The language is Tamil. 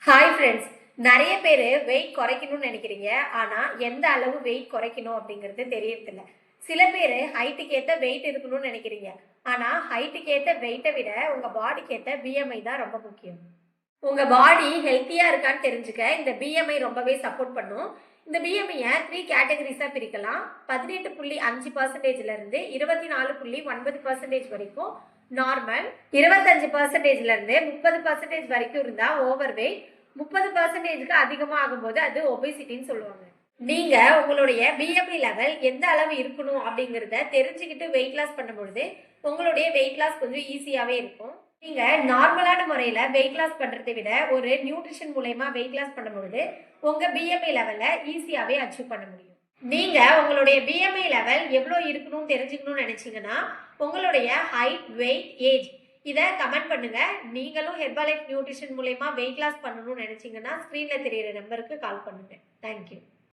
Hi friends. நிறைய பேர் வெயிட் குறைக்கணும்னு நினைக்கிறீங்க. ஆனால் எந்த அளவு வெயிட் குறைக்கணும் அப்படிங்கிறது தெரியறதில்ல. சில பேர் ஹைட்டுக்கு ஏற்ற வெயிட் இருக்கணும்னு நினைக்கிறீங்க. ஆனால் ஹைட்டுக்கு ஏற்ற வெயிட்டை விட உங்கள் பாடிக்கு ஏற்ற பிஎம்ஐ தான் ரொம்ப முக்கியம். உங்கள் பாடி ஹெல்த்தியாக இருக்கான்னு தெரிஞ்சுக்க இந்த பிஎம்ஐ ரொம்பவே சப்போர்ட் பண்ணும். இந்த பிஎம்ஐயை 3 கேட்டகரிஸாக பிரிக்கலாம். 18.5%லேருந்து 24.9% வரைக்கும் நார்மல், 25%லேருந்து 30% வரைக்கும் இருந்தால் ஓவர் வெயிட், 30%க்கு அதிகமாக ஆகும்போது அது ஒபேசிட்டின்னு சொல்லுவாங்க. நீங்க உங்களுடைய பிஎம்ஐ லெவல் எந்த அளவு இருக்கணும் அப்படிங்கிறத தெரிஞ்சுக்கிட்டு வெயிட் லாஸ் பண்ணும்பொழுது உங்களுடைய வெயிட் லாஸ் கொஞ்சம் ஈஸியாவே இருக்கும். நீங்க நார்மலான முறையில வெயிட் லாஸ் பண்றதை விட ஒரு நியூட்ரிஷன் மூலயமா வெயிட் லாஸ் பண்ணும்பொழுது உங்க பிஎம்ஐ லெவலை ஈஸியாவே அச்சீவ் பண்ண முடியும். நீங்க உங்களுடைய பிஎம்ஐ லெவல் எவ்வளோ இருக்கணும்னு தெரிஞ்சுக்கணும்னு நினைச்சீங்கன்னா உங்களுடைய ஹைட், வெயிட், ஏஜ் இதை கமெண்ட் பண்ணுங்க. நீங்களும் ஹெர்பலைஃப் நியூட்ரிஷன் மூலயமா வெயிட் லாஸ் பண்ணணும்னு நினைச்சீங்கன்னா ஸ்க்ரீன்ல தெரியிற நம்பருக்கு கால் பண்ணுங்க. தேங்க்யூ.